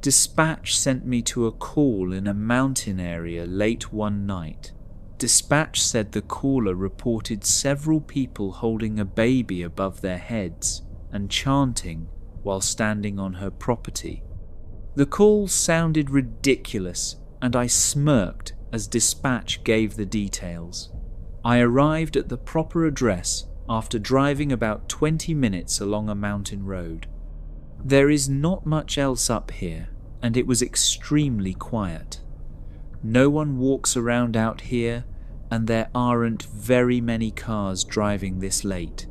Dispatch sent me to a call in a mountain area late one night. Dispatch said the caller reported several people holding a baby above their heads and chanting while standing on her property. The call sounded ridiculous, and I smirked as Dispatch gave the details. I arrived at the proper address after driving about 20 minutes along a mountain road. There is not much else up here, and it was extremely quiet. No one walks around out here, and there aren't very many cars driving this late.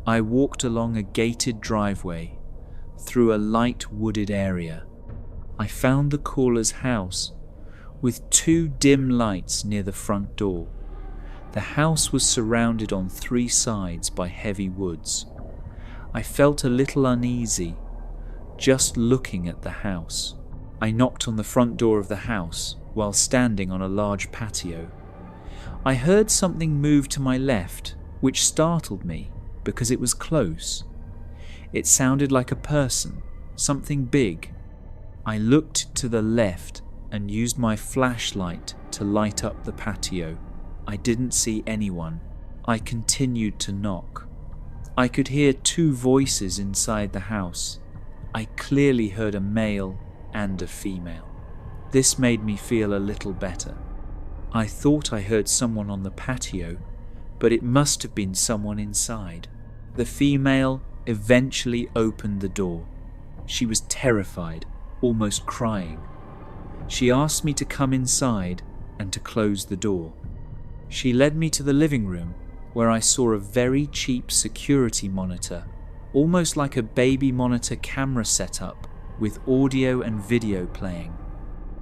I walked along a gated driveway through a light wooded area. I found the caller's house with 2 dim lights near the front door. The house was surrounded on 3 sides by heavy woods. I felt a little uneasy just looking at the house. I knocked on the front door of the house while standing on a large patio. I heard something move to my left, which startled me because it was close. It sounded like a person, something big. I looked to the left and used my flashlight to light up the patio. I didn't see anyone. I continued to knock. I could hear 2 voices inside the house. I clearly heard a male and a female. This made me feel a little better. I thought I heard someone on the patio, but it must have been someone inside. The female eventually opened the door. She was terrified, almost crying. She asked me to come inside and to close the door. She led me to the living room, where I saw a very cheap security monitor, almost like a baby monitor camera setup with audio and video playing.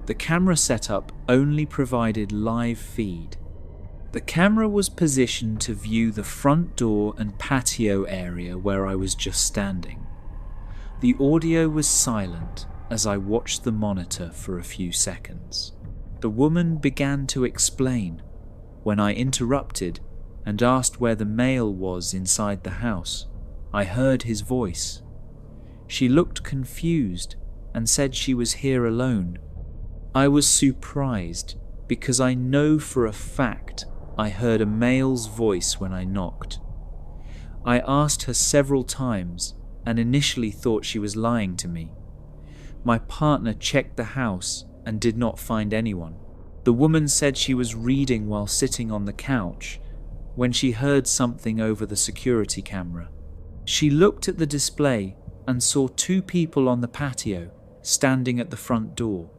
The camera setup only provided live feed. The camera was positioned to view the front door and patio area where I was just standing. The audio was silent as I watched the monitor for a few seconds. The woman began to explain when I interrupted and asked where the male was inside the house. I heard his voice. She looked confused and said she was here alone. I was surprised because I know for a fact I heard a male's voice when I knocked. I asked her several times and initially thought she was lying to me. My partner checked the house and did not find anyone. The woman said she was reading while sitting on the couch when she heard something over the security camera. She looked at the display and saw 2 people on the patio standing at the front door.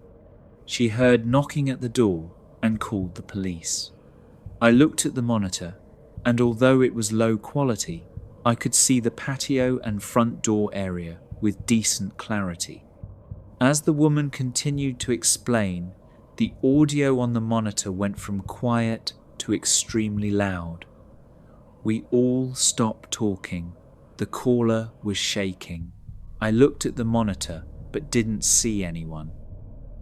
She heard knocking at the door and called the police. I looked at the monitor, and although it was low quality, I could see the patio and front door area with decent clarity. As the woman continued to explain, the audio on the monitor went from quiet to extremely loud. We all stopped talking. The caller was shaking. I looked at the monitor but didn't see anyone.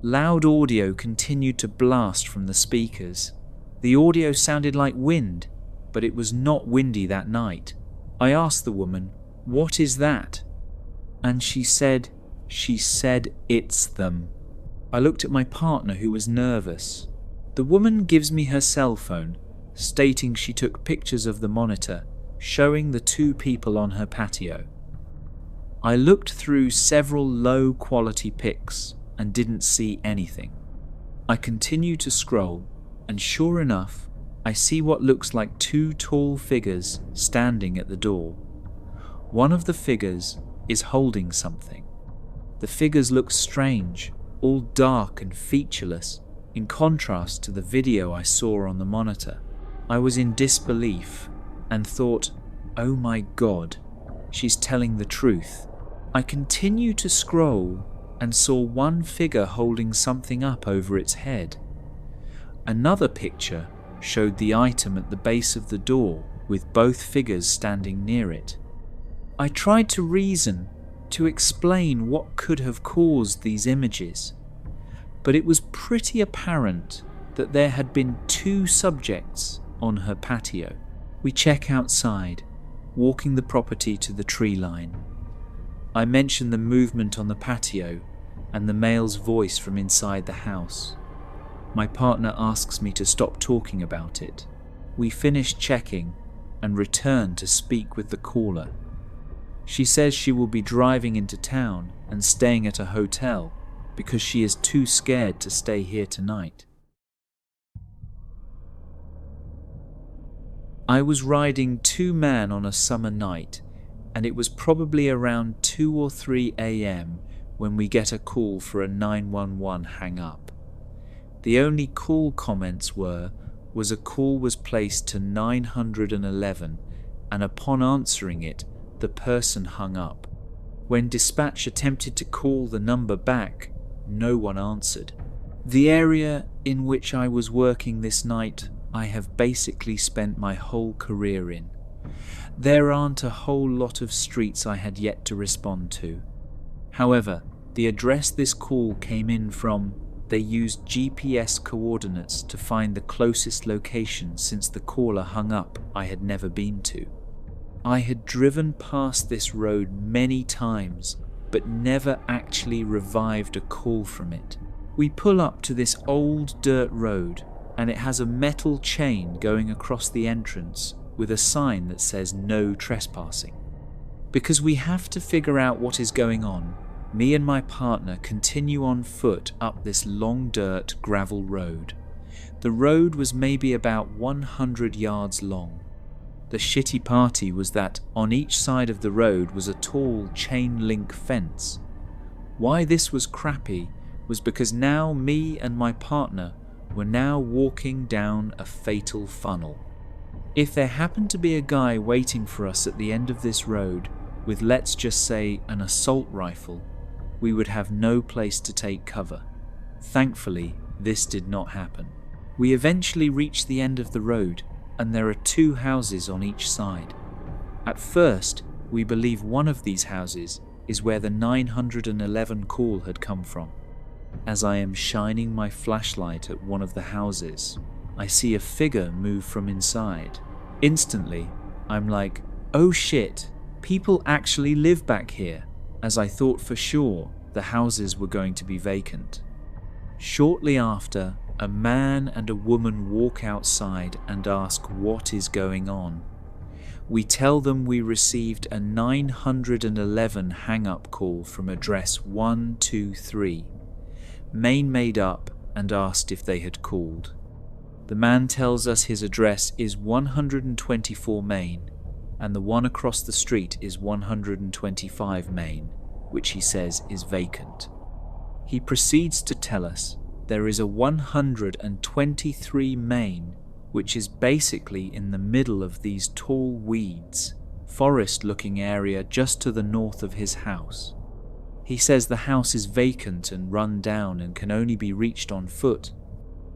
Loud audio continued to blast from the speakers. The audio sounded like wind, but it was not windy that night. I asked the woman, "What is that?" And she said it's them. I looked at my partner, who was nervous. The woman gives me her cell phone, stating she took pictures of the monitor, showing the 2 people on her patio. I looked through several low-quality pics and didn't see anything. I continue to scroll, and sure enough, I see what looks like 2 tall figures standing at the door. One of the figures is holding something. The figures look strange, all dark and featureless, in contrast to the video I saw on the monitor. I was in disbelief and thought, "Oh my God, she's telling the truth." I continued to scroll and saw one figure holding something up over its head. Another picture showed the item at the base of the door with both figures standing near it. I tried to reason, to explain what could have caused these images, but it was pretty apparent that there had been 2 subjects on her patio. We check outside, walking the property to the tree line. I mention the movement on the patio and the male's voice from inside the house. My partner asks me to stop talking about it. We finish checking and return to speak with the caller. She says she will be driving into town and staying at a hotel because she is too scared to stay here tonight. I was riding two-man on a summer night, and it was probably around 2 or 3 a.m. when we get a call for a 911 hang-up. The only call comments was a call was placed to 911, and upon answering it, the person hung up. When dispatch attempted to call the number back, no one answered. The area in which I was working this night, I have basically spent my whole career in. There aren't a whole lot of streets I had yet to respond to. However, the address this call came in from, they used GPS coordinates to find the closest location since the caller hung up I had never been to. I had driven past this road many times, but never actually revived a call from it. We pull up to this old dirt road, and it has a metal chain going across the entrance with a sign that says no trespassing. Because we have to figure out what is going on, me and my partner continue on foot up this long dirt gravel road. The road was maybe about 100 yards long. The shitty party was that on each side of the road was a tall chain link fence. Why this was crappy was because now me and my partner were now walking down a fatal funnel. If there happened to be a guy waiting for us at the end of this road with, let's just say, an assault rifle, we would have no place to take cover. Thankfully, this did not happen. We eventually reach the end of the road, and there are 2 houses on each side. At first, we believe one of these houses is where the 911 call had come from. As I am shining my flashlight at one of the houses, I see a figure move from inside. Instantly, I'm like, oh shit, people actually live back here, as I thought for sure the houses were going to be vacant. Shortly after, a man and a woman walk outside and ask what is going on. We tell them we received a 911 hang-up call from address 123. Main made up and asked if they had called. The man tells us his address is 124 Main, and the one across the street is 125 Main, which he says is vacant. He proceeds to tell us there is a 123 Main, which is basically in the middle of these tall weeds, forest-looking area just to the north of his house. He says the house is vacant and run down and can only be reached on foot.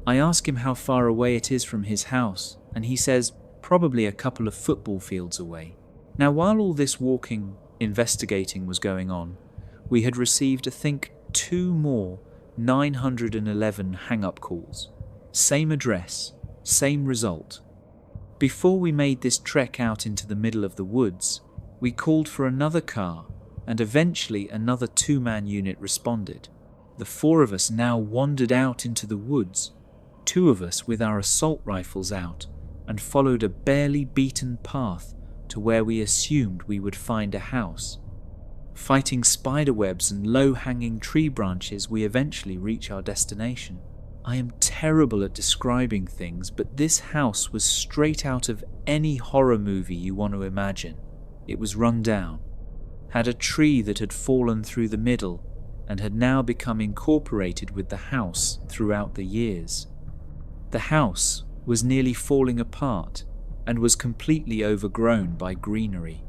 I ask him how far away it is from his house, and he says probably a couple of football fields away. Now, while all this investigating was going on, we had received, I think, 2 more 911 hang-up calls. Same address, same result. Before we made this trek out into the middle of the woods, we called for another car, and eventually another 2-man unit responded. The 4 of us now wandered out into the woods, 2 of us with our assault rifles out, and followed a barely beaten path to where we assumed we would find a house. Fighting spiderwebs and low-hanging tree branches, we eventually reach our destination. I am terrible at describing things, but this house was straight out of any horror movie you want to imagine. It was run down, had a tree that had fallen through the middle, and had now become incorporated with the house throughout the years. The house was nearly falling apart and was completely overgrown by greenery.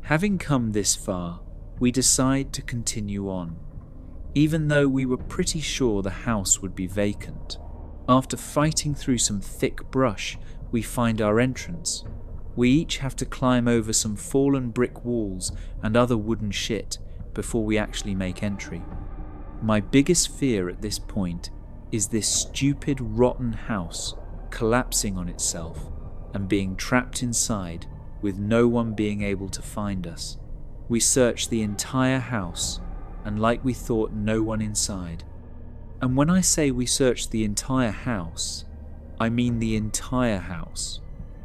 Having come this far, we decide to continue on, even though we were pretty sure the house would be vacant. After fighting through some thick brush, we find our entrance. We each have to climb over some fallen brick walls and other wooden shit before we actually make entry. My biggest fear at this point is this stupid, rotten house collapsing on itself and being trapped inside with no one being able to find us. We search the entire house and like we thought no one inside. And when I say we searched the entire house, I mean the entire house.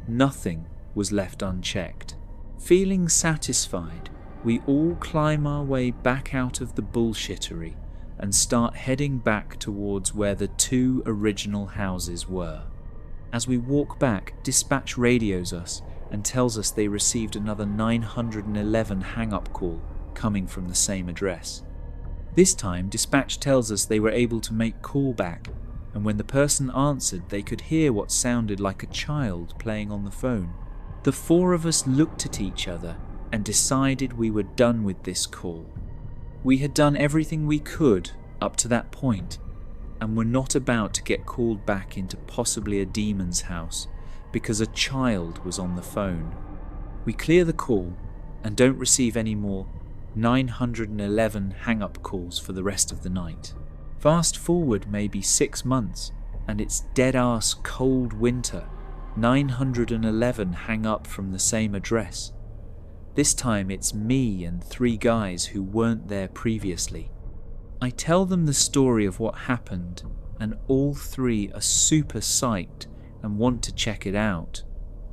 Nothing was left unchecked. Feeling satisfied, we all climb our way back out of the bullshittery and start heading back towards where the 2 original houses were. As we walk back, dispatch radios us and tells us they received another 911 hang-up call coming from the same address. This time, dispatch tells us they were able to make call back, and when the person answered, they could hear what sounded like a child playing on the phone. The 4 of us looked at each other and decided we were done with this call. We had done everything we could up to that point, and were not about to get called back into possibly a demon's house because a child was on the phone. We clear the call and don't receive any more 911 hang-up calls for the rest of the night. Fast forward maybe 6 months, and it's dead-ass cold winter. 911 hang up from the same address. This time it's me and 3 guys who weren't there previously. I tell them the story of what happened, and all 3 are super psyched and want to check it out.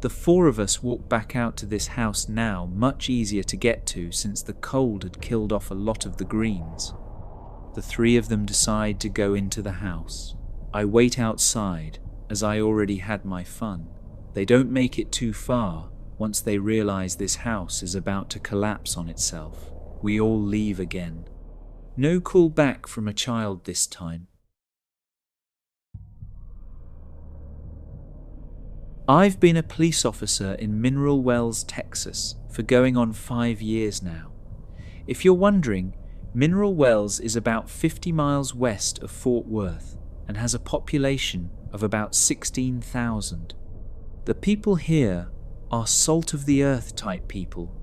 The 4 of us walk back out to this house now, much easier to get to since the cold had killed off a lot of the greens. The 3 of them decide to go into the house. I wait outside, as I already had my fun. They don't make it too far once they realize this house is about to collapse on itself. We all leave again. No call back from a child this time. I've been a police officer in Mineral Wells, Texas for going on 5 years now. If you're wondering, Mineral Wells is about 50 miles west of Fort Worth and has a population of about 16,000. The people here are salt-of-the-earth type people,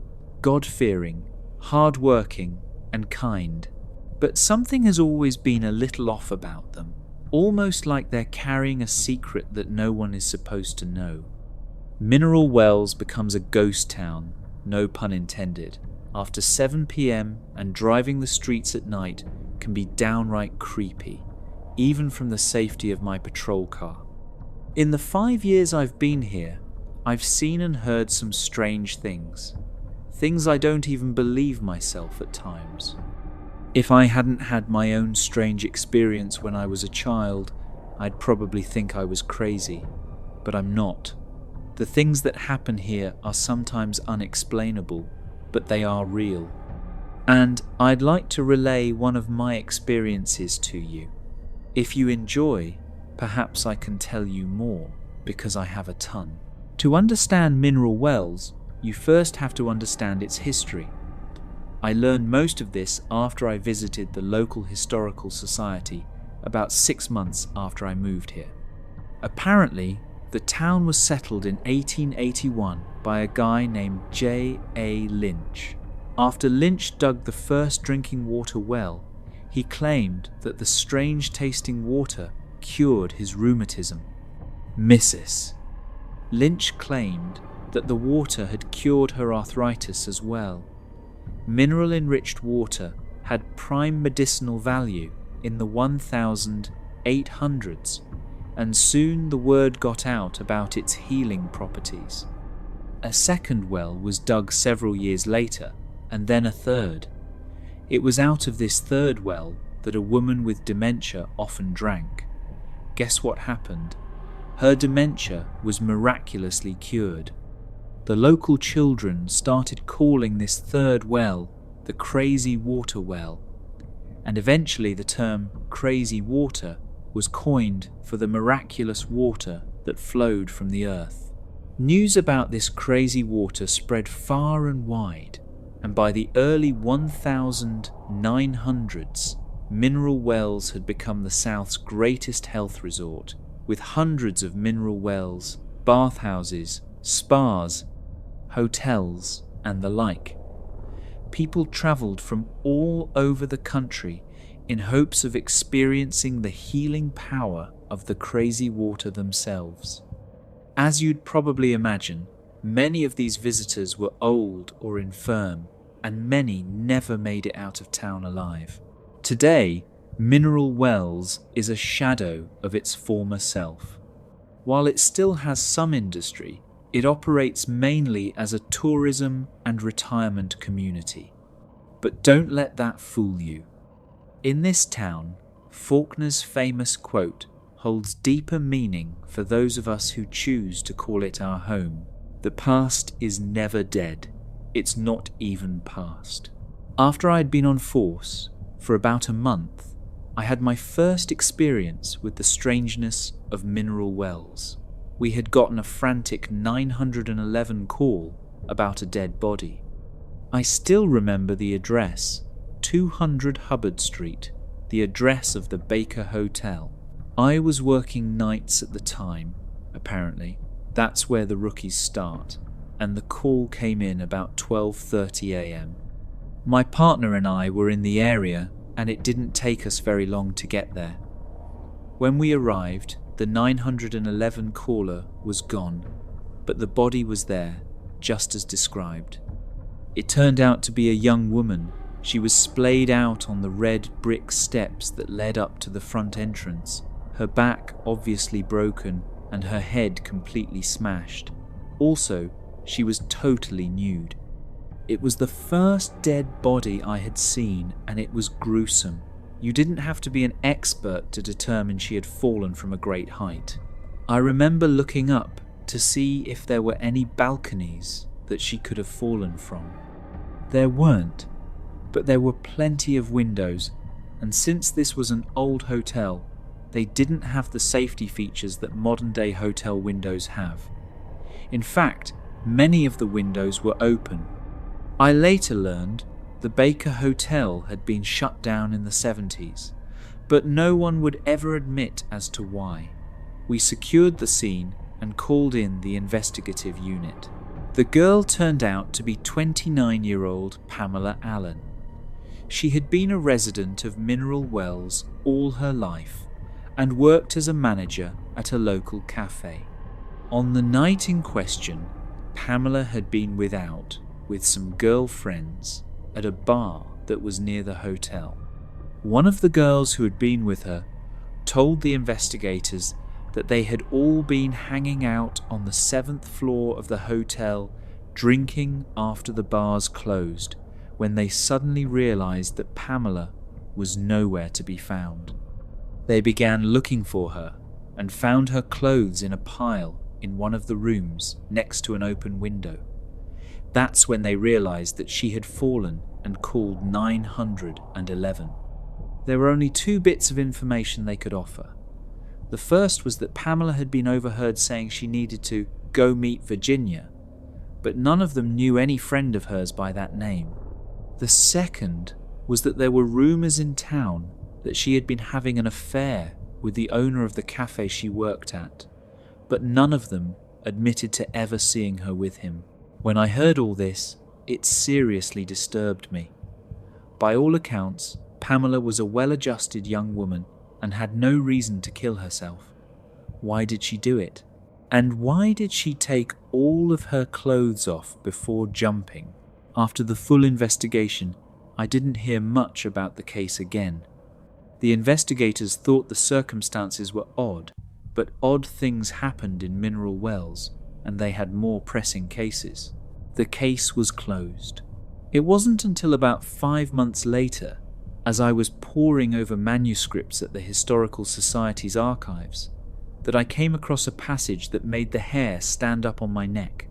God-fearing, hard-working, and kind. But something has always been a little off about them, almost like they're carrying a secret that no one is supposed to know. Mineral Wells becomes a ghost town, no pun intended, after 7 p.m. and driving the streets at night can be downright creepy, even from the safety of my patrol car. In the 5 years I've been here, I've seen and heard some strange things. Things I don't even believe myself at times. If I hadn't had my own strange experience when I was a child, I'd probably think I was crazy, but I'm not. The things that happen here are sometimes unexplainable, but they are real. And I'd like to relay one of my experiences to you. If you enjoy, perhaps I can tell you more, because I have a ton. To understand Mineral Wells, you first have to understand its history. I learned most of this after I visited the local historical society about 6 months after I moved here. Apparently, the town was settled in 1881 by a guy named J.A. Lynch. After Lynch dug the first drinking water well, he claimed that the strange tasting water cured his rheumatism. Mrs. Lynch claimed that the water had cured her arthritis as well. Mineral-enriched water had prime medicinal value in the 1800s, and soon the word got out about its healing properties. A second well was dug several years later, and then a third. It was out of this third well that a woman with dementia often drank. Guess what happened? Her dementia was miraculously cured. The local children started calling this third well the Crazy Water Well, and eventually the term crazy water was coined for the miraculous water that flowed from the earth. News about this crazy water spread far and wide, and by the early 1900s, Mineral Wells had become the South's greatest health resort, with hundreds of mineral wells, bathhouses, spas, hotels, and the like. People travelled from all over the country in hopes of experiencing the healing power of the crazy water themselves. As you'd probably imagine, many of these visitors were old or infirm, and many never made it out of town alive. Today, Mineral Wells is a shadow of its former self. While it still has some industry, it operates mainly as a tourism and retirement community. But don't let that fool you. In this town, Faulkner's famous quote holds deeper meaning for those of us who choose to call it our home. The past is never dead. It's not even past. After I had been on force for about a month, I had my first experience with the strangeness of Mineral Wells. We had gotten a frantic 911 call about a dead body. I still remember the address, 200 Hubbard Street, the address of the Baker Hotel. I was working nights at the time, apparently. That's where the rookies start, and the call came in about 12:30 a.m. My partner and I were in the area, and it didn't take us very long to get there. When we arrived, the 911 caller was gone, but the body was there, just as described. It turned out to be a young woman. She was splayed out on the red brick steps that led up to the front entrance, her back obviously broken and her head completely smashed. Also, she was totally nude. It was the first dead body I had seen, and it was gruesome. You didn't have to be an expert to determine she had fallen from a great height. I remember looking up to see if there were any balconies that she could have fallen from. There weren't, but there were plenty of windows, and since this was an old hotel, they didn't have the safety features that modern-day hotel windows have. In fact, many of the windows were open. I later learned the Baker Hotel had been shut down in the 70s, but no one would ever admit as to why. We secured the scene and called in the investigative unit. The girl turned out to be 29-year-old Pamela Allen. She had been a resident of Mineral Wells all her life and worked as a manager at a local cafe. On the night in question, Pamela had been with some girlfriends at a bar that was near the hotel. One of the girls who had been with her told the investigators that they had all been hanging out on the 7th floor of the hotel drinking after the bars closed, when they suddenly realized that Pamela was nowhere to be found. They began looking for her and found her clothes in a pile in one of the rooms next to an open window. That's when they realized that she had fallen and called 911. There were only 2 bits of information they could offer. The first was that Pamela had been overheard saying she needed to go meet Virginia, but none of them knew any friend of hers by that name. The second was that there were rumors in town that she had been having an affair with the owner of the cafe she worked at, but none of them admitted to ever seeing her with him. When I heard all this, it seriously disturbed me. By all accounts, Pamela was a well-adjusted young woman and had no reason to kill herself. Why did she do it? And why did she take all of her clothes off before jumping? After the full investigation, I didn't hear much about the case again. The investigators thought the circumstances were odd, but odd things happened in Mineral Wells, and they had more pressing cases. The case was closed. It wasn't until about 5 months later, as I was poring over manuscripts at the Historical Society's archives, that I came across a passage that made the hair stand up on my neck.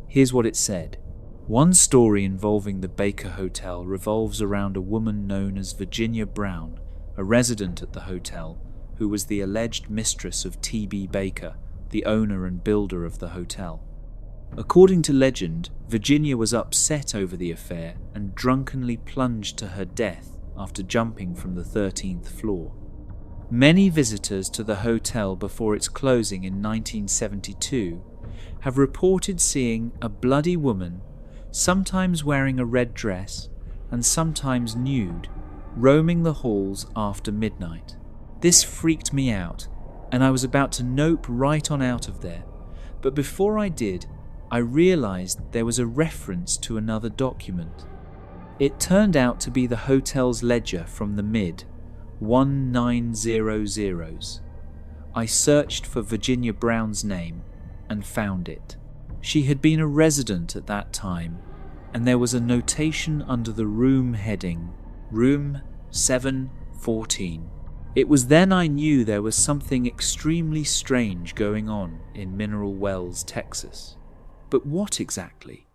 Here's what it said. One story involving the Baker Hotel revolves around a woman known as Virginia Brown, a resident at the hotel, who was the alleged mistress of T.B. Baker, the owner and builder of the hotel. According to legend, Virginia was upset over the affair and drunkenly plunged to her death after jumping from the 13th floor. Many visitors to the hotel before its closing in 1972 have reported seeing a bloody woman, sometimes wearing a red dress and sometimes nude, roaming the halls after midnight. This freaked me out, and I was about to nope right on out of there, but before I did, I realized there was a reference to another document. It turned out to be the hotel's ledger from the mid-1900s. I searched for Virginia Brown's name and found it. She had been a resident at that time, and there was a notation under the room heading, Room 714. It was then I knew there was something extremely strange going on in Mineral Wells, Texas. But what exactly?